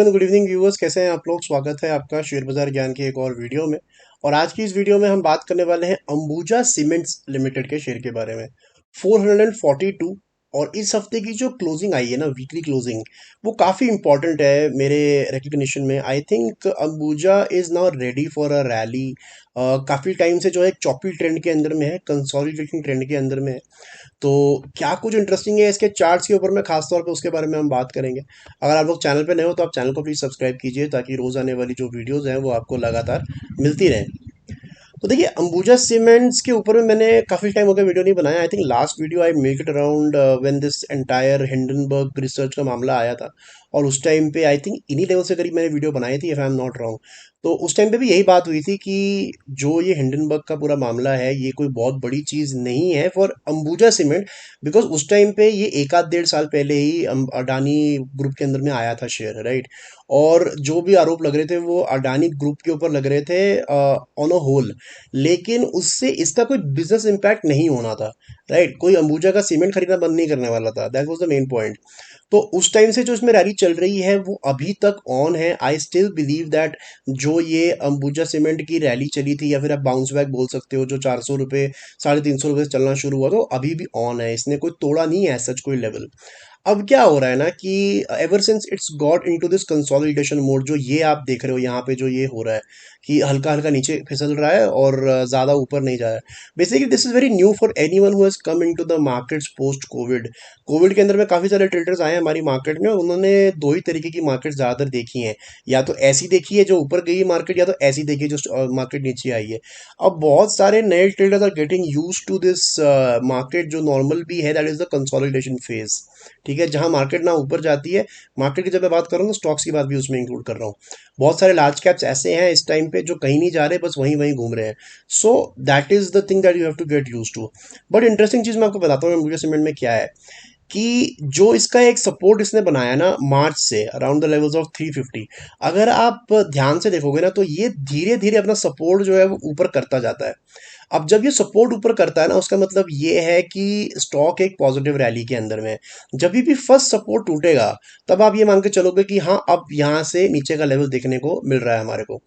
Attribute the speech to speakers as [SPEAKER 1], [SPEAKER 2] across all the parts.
[SPEAKER 1] Afternoon, good evening viewers, कैसे हैं आप लोग। स्वागत है आपका शेयर बाजार ज्ञान के एक और वीडियो में। और आज की इस वीडियो में हम बात करने वाले हैं अंबुजा सीमेंट्स लिमिटेड के शेयर के बारे में। 442। और इस हफ्ते की जो क्लोजिंग आई है ना, वीकली क्लोजिंग, वो काफ़ी इंपॉर्टेंट है मेरे रिकग्निशन में। I think Ambuja is now ready for a rally. काफ़ी टाइम से जो है एक चॉपी ट्रेंड के अंदर में है, कंसोलिडेटिंग ट्रेंड के अंदर में है। तो क्या कुछ इंटरेस्टिंग है इसके चार्ट्स के ऊपर में, खास तौर पे उसके बारे में हम बात करेंगे। अगर आप लोग चैनल पे नए हो तो आप चैनल को प्लीज़ सब्सक्राइब कीजिए, ताकि रोज़ आने वाली जो वीडियोज़ हैं वो आपको लगातार मिलती रहें। तो देखिए, अंबुजा सीमेंट्स के ऊपर में मैंने काफ़ी टाइम हो गया वीडियो नहीं बनाया। I think last video I make it around when this entire Hindenburg research का मामला आया था। और उस टाइम पे आई थिंक इन्हीं लेवल से करीब मैंने वीडियो बनाई थी, if I am not wrong. तो उस टाइम पे भी यही बात हुई थी कि जो ये हिंडनबर्ग का पूरा मामला है, ये कोई बहुत बड़ी चीज़ नहीं है फॉर अंबुजा सीमेंट। बिकॉज उस टाइम पे ये एक आध डेढ़ साल पहले ही अडानी ग्रुप के अंदर में आया था शेयर, राइट। और जो भी आरोप लग रहे थे वो अडानी ग्रुप के ऊपर लग रहे थे ऑन अ होल। लेकिन उससे इसका कोई बिजनेस इम्पैक्ट नहीं होना था, राइट। कोई अंबुजा का सीमेंट खरीदना बंद नहीं करने वाला था, that was the main point. तो उस टाइम से जो इसमें रैली चल रही है वो अभी तक ऑन है। आई स्टिल बिलीव दैट जो ये अंबुजा सीमेंट की रैली चली थी, या फिर आप बाउंस बैक बोल सकते हो, जो 400 रुपये, 350 रुपये से चलना शुरू हुआ, तो अभी भी ऑन है। इसने कोई तोड़ा नहीं है सच कोई लेवल। अब क्या हो रहा है ना कि ever since it's got into this consolidation mode, जो ये आप देख रहे हो यहाँ पे, जो ये हो रहा है कि हल्का हल्का नीचे फिसल रहा है और ज़्यादा ऊपर नहीं जा रहा है। Basically this is very new for anyone who has come into the markets post Covid. Covid के अंदर में काफ़ी सारे ट्रेडर्स आए हैं हमारी मार्केट में, और उन्होंने दो ही तरीके की मार्केट ज़्यादातर देखी हैं। या तो ऐसी देखी है जो ऊपर गई मार्केट, या तो ऐसी देखी है जो मार्केट नीचे आई है। अब बहुत सारे नए traders are getting use to this market, जो नॉर्मल भी है, that is the consolidation phase. ठीक है, जहां मार्केट ना ऊपर जाती है। मार्केट की जब मैं बात कर रहा हूँ तो स्टॉक्स की बात भी उसमें इंक्लूड कर रहा हूँ। बहुत सारे लार्ज कैप्स ऐसे हैं इस टाइम पे जो कहीं नहीं जा रहे, बस वहीं वहीं घूम रहे हैं। So that is the thing that you have to get use to. But interesting चीज मैं आपको बताता हूँ एमबीए सीमेंट में क्या है, कि जो इसका एक सपोर्ट इसने बनाया ना मार्च से अराउंड द लेवल्स ऑफ 350। अगर आप ध्यान से देखोगे ना, तो ये धीरे धीरे अपना सपोर्ट जो है वो ऊपर करता जाता है। अब जब ये सपोर्ट ऊपर करता है ना, उसका मतलब ये है कि स्टॉक एक पॉजिटिव रैली के अंदर में है। जब भी फर्स्ट सपोर्ट टूटेगा, तब आप ये मान के चलोगे कि हाँ, अब यहाँ से नीचे का लेवल देखने को मिल रहा है हमारे को।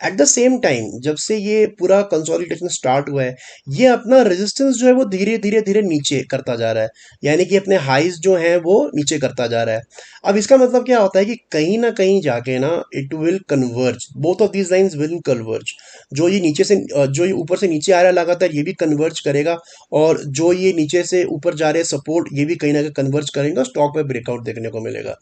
[SPEAKER 1] एट द सेम टाइम, जब से ये पूरा कंसोलिडेशन स्टार्ट हुआ है, ये अपना रेजिस्टेंस जो है वो धीरे धीरे धीरे नीचे करता जा रहा है। यानी कि अपने हाइज जो हैं वो नीचे करता जा रहा है। अब इसका मतलब क्या होता है कि कहीं ना कहीं जाके ना, it will converge, both of these lines will converge. जो ये नीचे से जो ये ऊपर से नीचे आ रहा है लगातार, ये भी कन्वर्ज करेगा। और जो ये नीचे से ऊपर जा रहे हैं सपोर्ट, ये भी कहीं ना कहीं कन्वर्ज करेंगे, स्टॉक में ब्रेकआउट देखने को मिलेगा।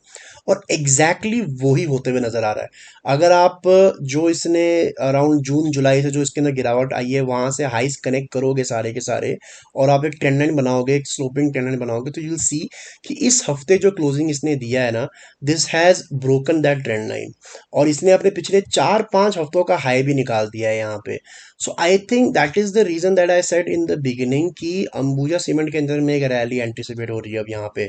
[SPEAKER 1] और एग्जैक्टली वही होते हुए नजर आ रहा है। अगर आप जो इसने अराउंड जून जुलाई से जो इसके अंदर गिरावट आई है, वहां से हाइस कनेक्ट करोगे सारे के सारे, और आप एक ट्रेंड लाइन बनाओगे, एक स्लोपिंग ट्रेंड लाइन बनाओगे, तो यू विल सी कि इस हफ्ते जो क्लोजिंग इसने दिया है ना, this has broken that trend line. और इसने अपने पिछले 4-5 हफ्तों का हाई भी निकाल दिया है यहाँ पे। So I think that is the reason that I said in the beginning कि अंबुजा सीमेंट के अंदर में एक रैली एंटिसिपेट हो रही है अब यहाँ पे।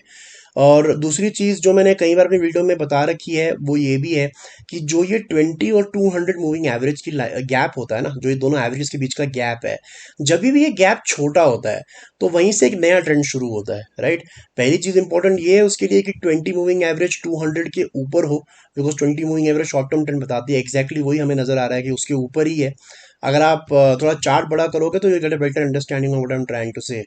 [SPEAKER 1] और दूसरी चीज जो मैंने कई बार अपनी वीडियो में बता रखी है, वो ये भी है कि जो ये 20 और 200 मूविंग एवरेज की गैप होता है ना, जो ये दोनों एवरेज के बीच का गैप है, जब भी ये गैप छोटा होता है, तो वहीं से एक नया ट्रेंड शुरू होता है, राइट। पहली चीज इंपॉर्टेंट ये है उसके लिए कि 20 मूविंग एवरेज 200 के ऊपर हो। Because 20 moving average short term trend बताती है, एग्जैक्टली वही हमें नजर आ रहा है कि उसके ऊपर ही है। अगर आप थोड़ा चार्ट बड़ा करोगे तो you get a better understanding of what I am trying to say,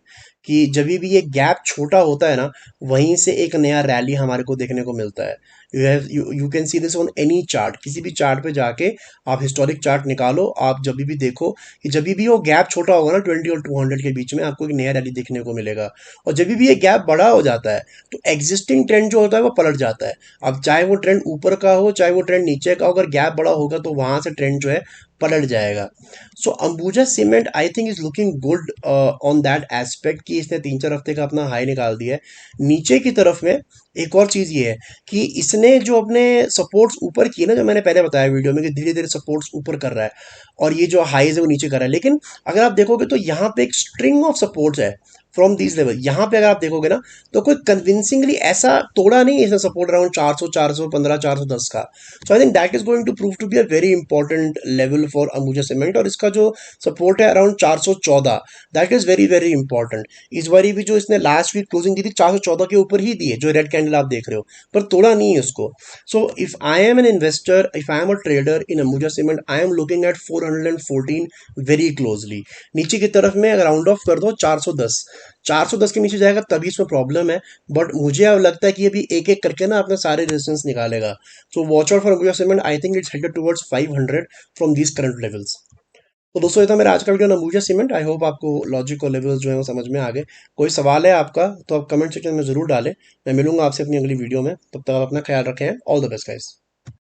[SPEAKER 1] कि जब भी ये गैप छोटा होता है ना, वहीं से एक नया रैली हमारे को देखने को मिलता है। You can see this on any chart, किसी भी चार्ट पे जाके आप हिस्टोरिक चार्ट निकालो, आप जब भी देखो कि जब भी वो गैप छोटा होगा ना 20 और 200 के बीच में, आपको एक नया रैली देखने को मिलेगा। और जब भी ये गैप बड़ा हो जाता है, तो एग्जिस्टिंग ट्रेंड जो होता है वो पलट जाता है। अब चाहे वो ट्रेंड ऊपर का हो, चाहे वो ट्रेंड नीचे का हो, अगर गैप बड़ा होगा तो वहां से ट्रेंड जो है पलट जाएगा। So Ambuja cement I think is looking good on that aspect, कि इसने 3-4 हफ्ते का अपना हाई निकाल दिया है नीचे की तरफ में। एक और चीज ये है कि इसने जो अपने सपोर्ट्स ऊपर किए ना, जो मैंने पहले बताया वीडियो में, कि धीरे धीरे सपोर्ट्स ऊपर कर रहा है, और ये जो हाईज है वो नीचे कर रहा है। लेकिन अगर आप देखोगे तो यहाँ पे एक स्ट्रिंग ऑफ सपोर्ट्स है फ्रॉम दीज लेवल। यहाँ पे अगर आप देखोगे ना तो कोई कन्विंसिंगली ऐसा तोड़ा नहीं है इसने सपोर्ट अराउंड 400, 415, 410 का। So I think that is going to prove to be a very important level for Ambuja cement. और इसका जो सपोर्ट है around 414, that is very very important. इस बारी भी जो इसने लास्ट वीक क्लोजिंग दी थी 414 के ऊपर ही दी है, जो रेड कैंडल आप देख रहे हो, पर तोड़ा नहीं है उसको। So if I am an investor, if I am a trader in Ambuja cement, I am looking at 414 very closely. नीचे की तरफ में राउंड ऑफ कर दो 410, 410 के नीचे जाएगा तभी इसमें प्रॉब्लम है। बट मुझे अब लगता है कि अभी एक एक करके ना अपने सारे रेजिस्टेंस निकालेगा। So watch out for Ambuja cement, I think it's headed towards 500 from these current levels. तो दोस्तों ये था मेरा आज का video Ambuja cement. I hope आपको लॉजिक और लेवल्स जो है वो समझ में आ गए। कोई सवाल है आपका तो आप कमेंट सेक्शन में जरूर डालें। मैं मिलूंगा आपसे अपनी अगली वीडियो में, तब तक आप अपना ख्याल रखें। All the best guys.